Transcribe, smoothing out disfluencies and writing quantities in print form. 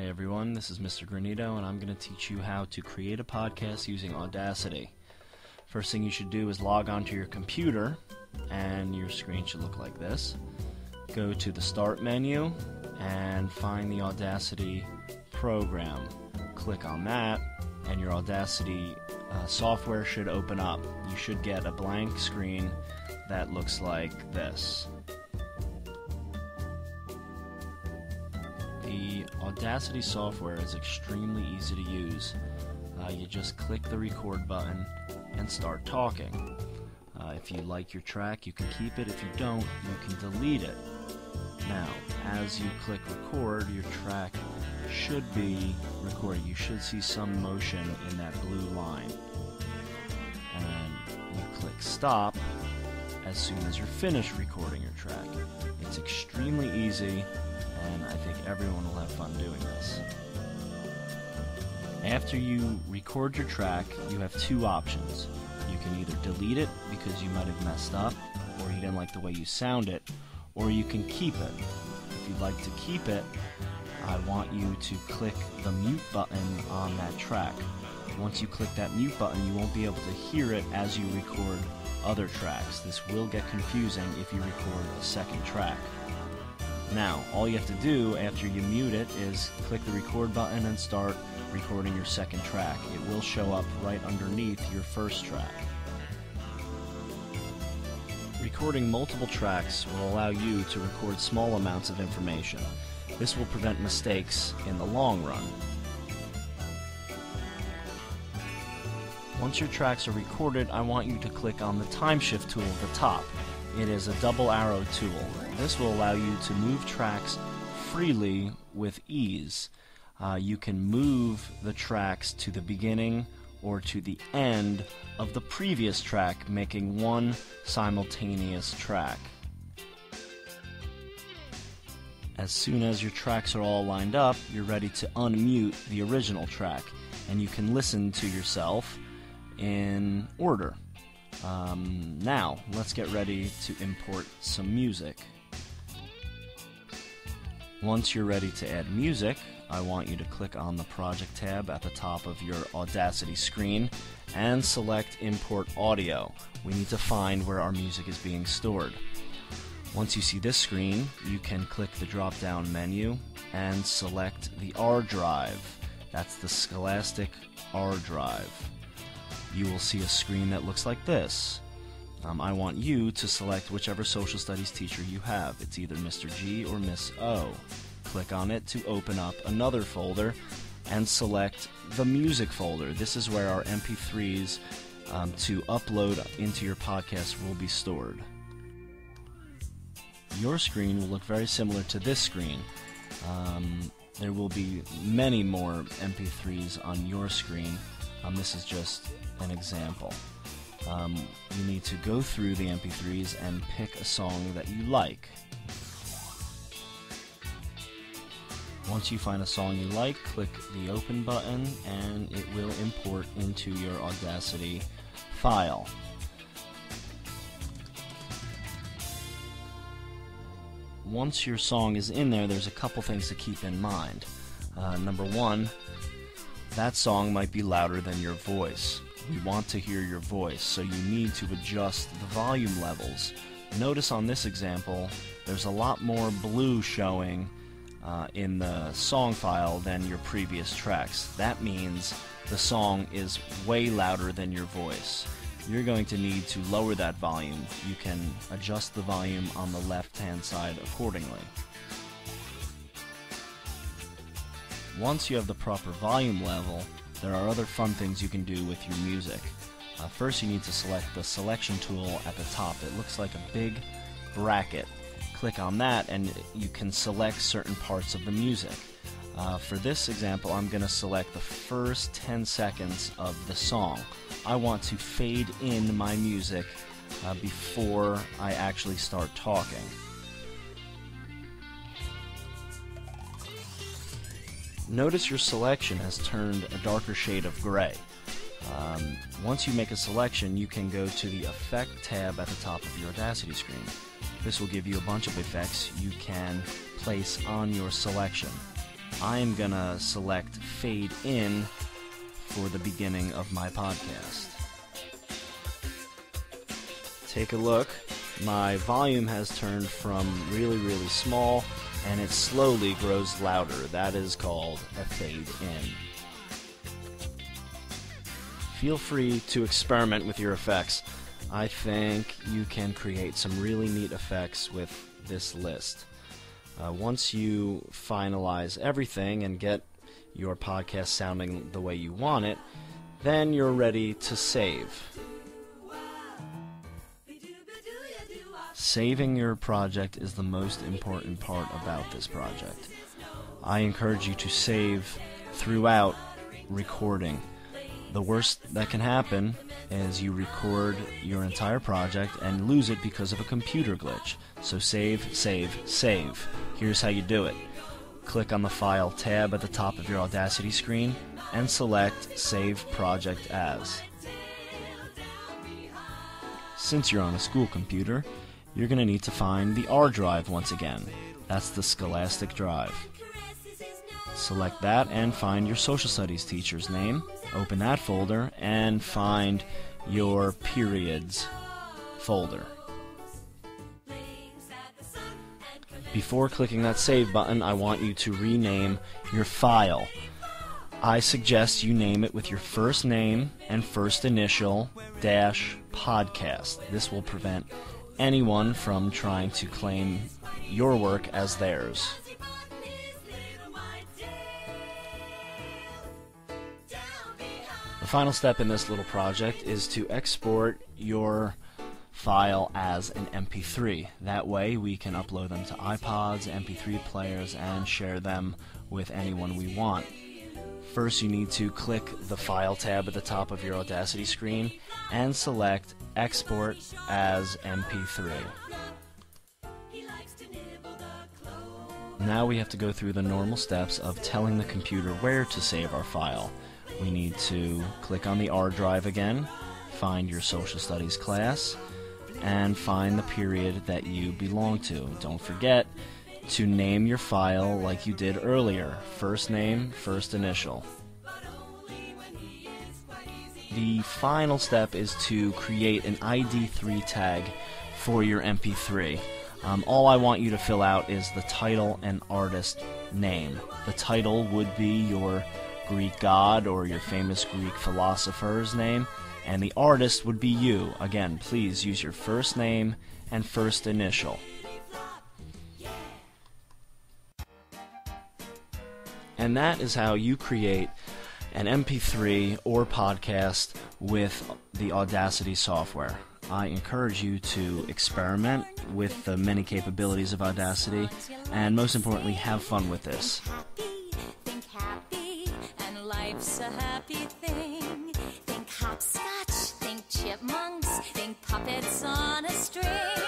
Hey everyone, this is Mr. Granito, and I'm going to teach you how to create a podcast using Audacity. First thing you should do is log onto your computer, and your screen should look like this. Go to the Start menu, and find the Audacity program. Click on that, and your Audacity software should open up. You should get a blank screen that looks like this. The Audacity software is extremely easy to use. You just click the record button and start talking. If you like your track, you can keep it. If you don't, you can delete it. Now, as you click record, your track should be recorded. You should see some motion in that blue line. And you click stop as soon as you're finished recording your track. It's extremely easy, and I think everyone will have fun doing this. After you record your track, you have two options. You can either delete it because you might have messed up, or you didn't like the way you sound it, or you can keep it. If you'd like to keep it, I want you to click the mute button on that track. Once you click that mute button, you won't be able to hear it as you record other tracks. This will get confusing if you record a second track. Now, all you have to do after you mute it is click the record button and start recording your second track. It will show up right underneath your first track. Recording multiple tracks will allow you to record small amounts of information. This will prevent mistakes in the long run. Once your tracks are recorded, I want you to click on the time shift tool at the top. It is a double arrow tool. This will allow you to move tracks freely with ease. You can move the tracks to the beginning or to the end of the previous track, making one simultaneous track. As soon as your tracks are all lined up, you're ready to unmute the original track, and you can listen to yourself in order. Now, let's get ready to import some music. Once you're ready to add music, I want you to click on the Project tab at the top of your Audacity screen and select Import Audio. We need to find where our music is being stored. Once you see this screen, you can click the drop-down menu and select the R drive. That's the Scholastic R drive. You will see a screen that looks like this. I want you to select whichever social studies teacher you have. It's either Mr. G or Miss O. Click on it to open up another folder and select the music folder. This is where our MP3s to upload into your podcast will be stored. Your screen will look very similar to this screen. There will be many more MP3s on your screen. This is just an example. You need to go through the MP3s and pick a song that you like. Once you find a song you like, click the open button and it will import into your Audacity file. Once your song is in there, there's a couple things to keep in mind. Number one, that song might be louder than your voice. We want to hear your voice, so you need to adjust the volume levels. Notice on this example, there's a lot more blue showing in the song file than your previous tracks. That means the song is way louder than your voice. You're going to need to lower that volume. You can adjust the volume on the left-hand side accordingly. Once you have the proper volume level, there are other fun things you can do with your music. First, you need to select the selection tool at the top. It looks like a big bracket. Click on that and you can select certain parts of the music. For this example, I'm going to select the first 10 seconds of the song. I want to fade in my music before I actually start talking. Notice your selection has turned a darker shade of gray. Once you make a selection, you can go to the Effect tab at the top of your Audacity screen. This will give you a bunch of effects you can place on your selection. I'm gonna select fade in for the beginning of my podcast. Take a look. My volume has turned from really, really small, and it slowly grows louder. That is called a fade in. Feel free to experiment with your effects. I think you can create some really neat effects with this list. Once you finalize everything and get your podcast sounding the way you want it, then you're ready to save. Saving your project is the most important part about this project. I encourage you to save throughout recording. The worst that can happen is you record your entire project and lose it because of a computer glitch. So save, save, save. Here's how you do it. Click on the File tab at the top of your Audacity screen and select Save Project As. Since you're on a school computer, you're going to need to find the R drive once again. That's the Scholastic drive. Select that and find your social studies teacher's name. Open that folder and find your periods folder. Before clicking that save button, I want you to rename your file. I suggest you name it with your first name and first initial dash podcast. This will prevent anyone from trying to claim your work as theirs. The final step in this little project is to export your file as an MP3. That way we can upload them to iPods, MP3 players, and share them with anyone we want. First, you need to click the File tab at the top of your Audacity screen and select Export as MP3. Now we have to go through the normal steps of telling the computer where to save our file. We need to click on the R drive again, find your social studies class, and find the period that you belong to. Don't forget to name your file like you did earlier. First name, first initial. The final step is to create an ID3 tag for your MP3. All I want you to fill out is the title and artist name. The title would be your Greek god or your famous Greek philosopher's name, and the artist would be you. Again, please use your first name and first initial. And that is how you create an MP3 or podcast with the Audacity software. I encourage you to experiment with the many capabilities of Audacity, and most importantly, have fun with this. Think happy, and life's a happy thing. Think hopscotch, think chipmunks, think puppets on a string.